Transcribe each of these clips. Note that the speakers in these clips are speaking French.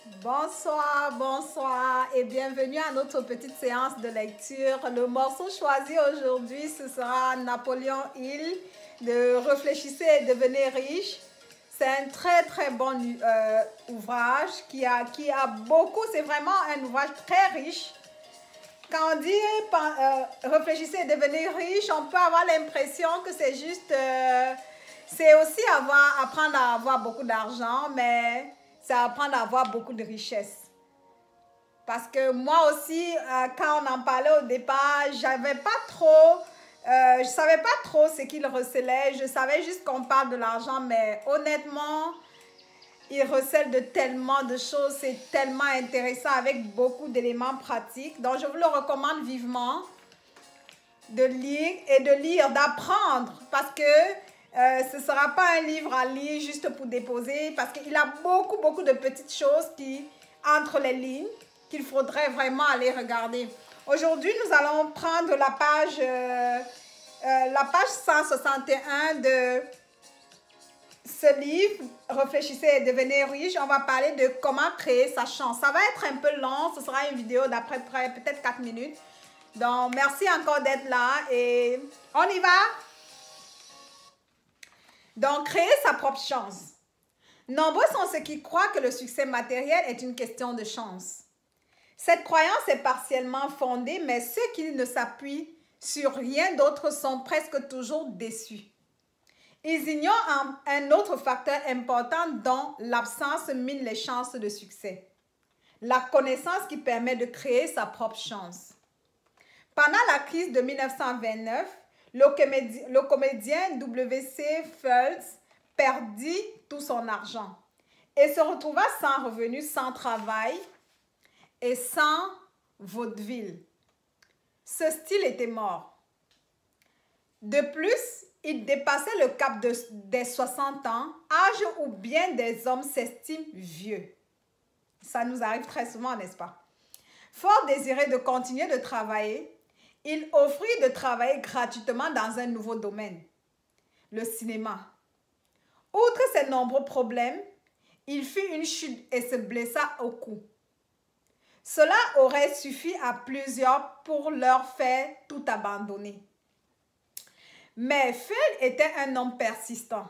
Bonsoir, bonsoir et bienvenue à notre petite séance de lecture. Le morceau choisi aujourd'hui, ce sera Napoléon Hill de Réfléchissez et devenez riche. C'est un très bon ouvrage qui a beaucoup, c'est vraiment un ouvrage très riche. Quand on dit réfléchissez et devenez riche, on peut avoir l'impression que c'est juste, c'est aussi apprendre à avoir beaucoup d'argent, mais c'est apprendre à avoir beaucoup de richesse. Parce que moi aussi, quand on en parlait au départ, je savais pas trop ce qu'il recelait. Je savais juste qu'on parle de l'argent, mais honnêtement, il recèle de tellement de choses. C'est tellement intéressant avec beaucoup d'éléments pratiques. Donc, je vous le recommande vivement de lire, d'apprendre. Parce que ce ne sera pas un livre à lire juste pour déposer. Parce qu'il a beaucoup de petites choses qui, entre les lignes, qu'il faudrait vraiment aller regarder. Aujourd'hui, nous allons prendre la page 161 de ce livre, Réfléchissez et devenez riche. On va parler de comment créer sa chance. Ça va être un peu long, ce sera une vidéo d'après peut-être 4 minutes. Donc, merci encore d'être là et on y va. Donc, créer sa propre chance. Nombreux sont ceux qui croient que le succès matériel est une question de chance. Cette croyance est partiellement fondée, mais ceux qui ne s'appuient sur rien d'autre sont presque toujours déçus. Ils ignorent un autre facteur important dont l'absence mine les chances de succès. La connaissance qui permet de créer sa propre chance. Pendant la crise de 1929, le comédien W.C. Fields perdit tout son argent et se retrouva sans revenu, sans travail et sans vaudeville. Ce style était mort. De plus, il dépassait le cap des 60 ans, âge où bien des hommes s'estiment vieux. Ça nous arrive très souvent, n'est-ce pas? Fort désiré de continuer de travailler, il offrit de travailler gratuitement dans un nouveau domaine, le cinéma. Outre ses nombreux problèmes, il fit une chute et se blessa au cou. Cela aurait suffi à plusieurs pour leur faire tout abandonner. Mais Phil était un homme persistant.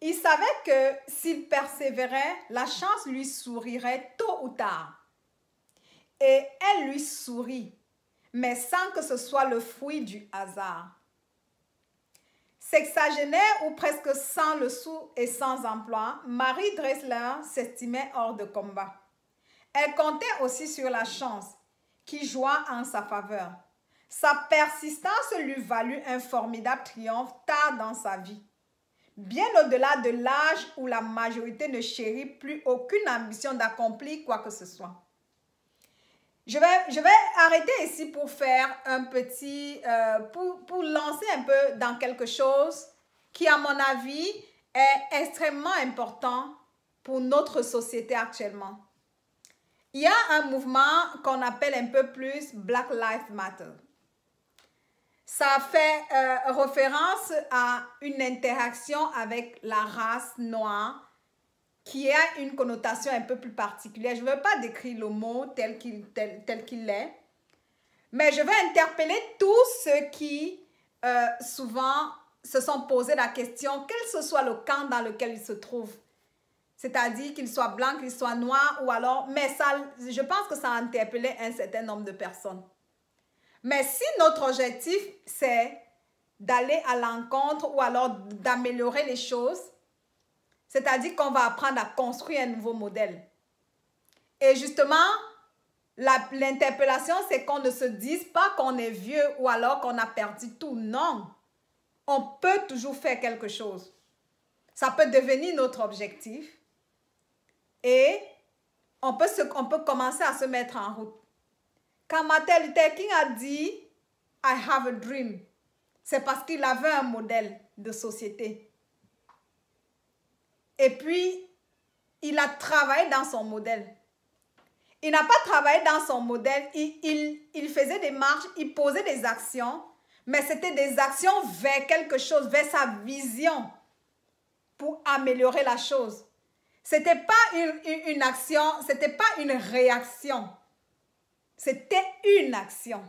Il savait que s'il persévérait, la chance lui sourirait tôt ou tard. Et elle lui sourit, mais sans que ce soit le fruit du hasard. Sexagénaire ou presque sans le sou et sans emploi, Marie Dressler s'estimait hors de combat. Elle comptait aussi sur la chance, qui joua en sa faveur. Sa persistance lui valut un formidable triomphe tard dans sa vie. Bien au-delà de l'âge où la majorité ne chérit plus aucune ambition d'accomplir quoi que ce soit. Je vais arrêter ici pour faire un petit, pour lancer un peu dans quelque chose qui, à mon avis, est extrêmement important pour notre société actuellement. Il y a un mouvement qu'on appelle un peu plus Black Lives Matter. Ça fait référence à une interaction avec la race noire qui a une connotation un peu plus particulière. Je ne veux pas décrire le mot tel qu'il est, mais je vais interpeller tous ceux qui souvent se sont posé la question, quel que soit le camp dans lequel ils se trouvent. C'est-à-dire qu'il soit blanc, qu'il soit noir, ou alors, mais ça, je pense que ça a interpellé un certain nombre de personnes. Mais si notre objectif, c'est d'aller à l'encontre ou alors d'améliorer les choses, c'est-à-dire qu'on va apprendre à construire un nouveau modèle. Et justement, l'interpellation, c'est qu'on ne se dise pas qu'on est vieux ou alors qu'on a perdu tout. Non, on peut toujours faire quelque chose. Ça peut devenir notre objectif. Et on peut commencer à se mettre en route. Quand Martin Luther King a dit « I have a dream », c'est parce qu'il avait un modèle de société. Et puis, il a travaillé dans son modèle. Il n'a pas travaillé dans son modèle, il faisait des marches, il posait des actions, mais c'était des actions vers quelque chose, vers sa vision pour améliorer la chose. C'était pas une action, c'était pas une réaction. C'était une action.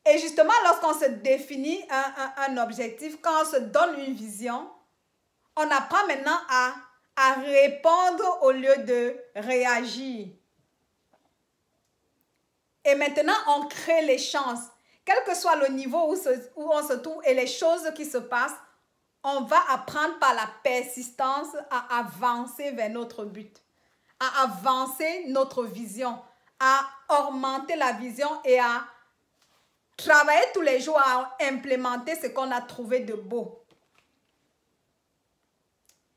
Et justement, lorsqu'on se définit un objectif, quand on se donne une vision, on apprend maintenant à répondre au lieu de réagir. Et maintenant, on crée les chances. Quel que soit le niveau où on se trouve et les choses qui se passent, on va apprendre par la persistance à avancer vers notre but, à avancer notre vision, à augmenter la vision et à travailler tous les jours à implémenter ce qu'on a trouvé de beau.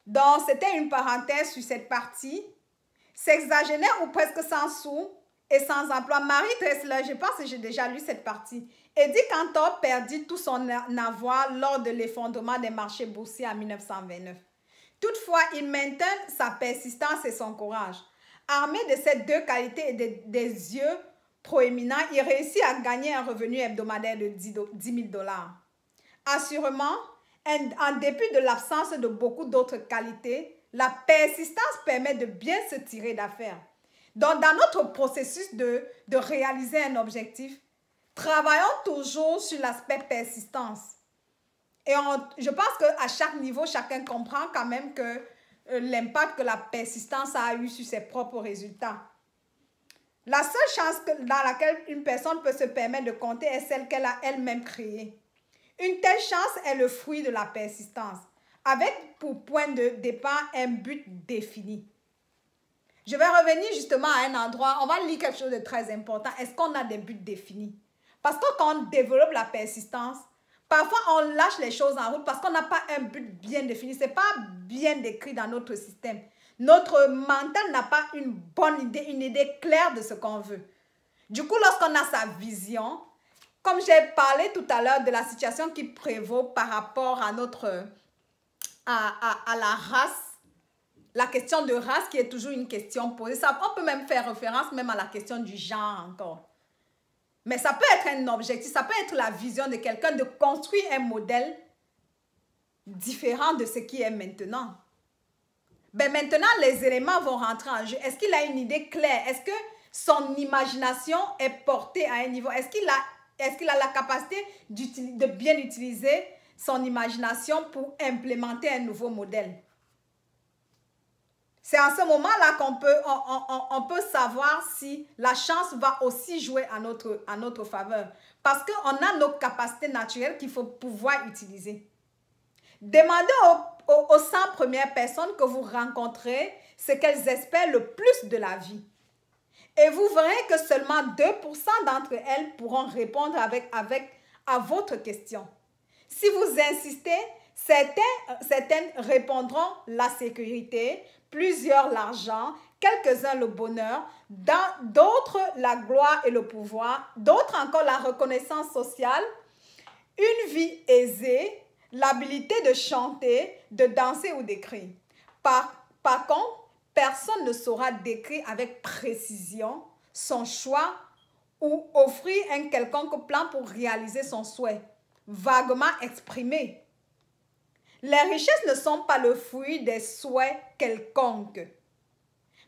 Donc, c'était une parenthèse sur cette partie. Sexagénaire ou presque sans sous et sans emploi. Marie Dressler, je pense que j'ai déjà lu cette partie. Edith Cantor perdit tout son avoir lors de l'effondrement des marchés boursiers en 1929. Toutefois, il maintint sa persistance et son courage. Armé de ces deux qualités et des yeux proéminents, il réussit à gagner un revenu hebdomadaire de 10 000 $. Assurément, en dépit de l'absence de beaucoup d'autres qualités, la persistance permet de bien se tirer d'affaire. Donc, dans notre processus de réaliser un objectif, travaillons toujours sur l'aspect persistance. Et je pense qu'à chaque niveau, chacun comprend quand même que l'impact que la persistance a eu sur ses propres résultats. La seule chance dans laquelle une personne peut se permettre de compter est celle qu'elle a elle-même créée. Une telle chance est le fruit de la persistance, avec pour point de départ un but défini. Je vais revenir justement à un endroit, on va lire quelque chose de très important. Est-ce qu'on a des buts définis? Parce que quand on développe la persistance, parfois on lâche les choses en route parce qu'on n'a pas un but bien défini. Ce n'est pas bien décrit dans notre système. Notre mental n'a pas une bonne idée, une idée claire de ce qu'on veut. Du coup, lorsqu'on a sa vision, comme j'ai parlé tout à l'heure de la situation qui prévaut par rapport à à la race, la question de race qui est toujours une question posée. Ça, on peut même faire référence même à la question du genre encore. Mais ça peut être un objectif, ça peut être la vision de quelqu'un de construire un modèle différent de ce qui est maintenant. Ben maintenant, les éléments vont rentrer en jeu. Est-ce qu'il a une idée claire? Est-ce que son imagination est portée à un niveau? Est-ce qu'il a la capacité de bien utiliser son imagination pour implémenter un nouveau modèle? C'est à ce moment-là qu'on peut savoir si la chance va aussi jouer à notre faveur. Parce qu'on a nos capacités naturelles qu'il faut pouvoir utiliser. Demandez aux 100 premières personnes que vous rencontrez ce qu'elles espèrent le plus de la vie. Et vous verrez que seulement 2% d'entre elles pourront répondre à votre question. Si vous insistez, certaines répondront la sécurité, plusieurs l'argent, quelques-uns le bonheur, d'autres la gloire et le pouvoir, d'autres encore la reconnaissance sociale, une vie aisée, l'habilité de chanter, de danser ou d'écrire. Par contre, personne ne saura décrire avec précision son choix ou offrir un quelconque plan pour réaliser son souhait, vaguement exprimé. Les richesses ne sont pas le fruit des souhaits quelconques,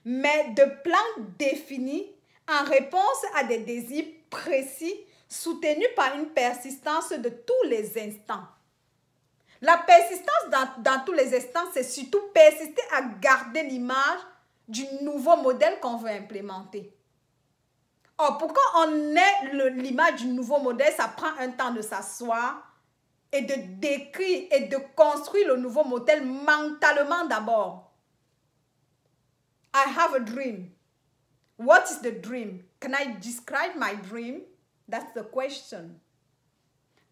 mais de plans définis en réponse à des désirs précis soutenus par une persistance de tous les instants. La persistance dans tous les instants, c'est surtout persister à garder l'image du nouveau modèle qu'on veut implémenter. Or, pour qu'on ait l'image du nouveau modèle, ça prend un temps de s'asseoir et de décrire et de construire le nouveau modèle mentalement d'abord. I have a dream. What is the dream? Can I describe my dream? That's the question.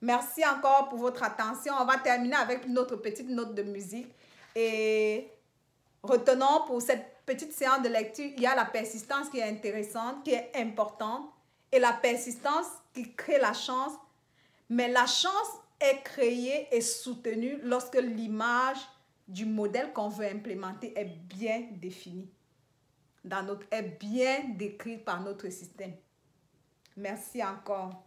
Merci encore pour votre attention. On va terminer avec notre petite note de musique. Et retenons pour cette petite séance de lecture, il y a la persistance qui est intéressante, qui est importante. Et la persistance qui crée la chance. Mais la chance est créée et soutenue lorsque l'image du modèle qu'on veut implémenter est bien définie, est bien décrite par notre système. Merci encore.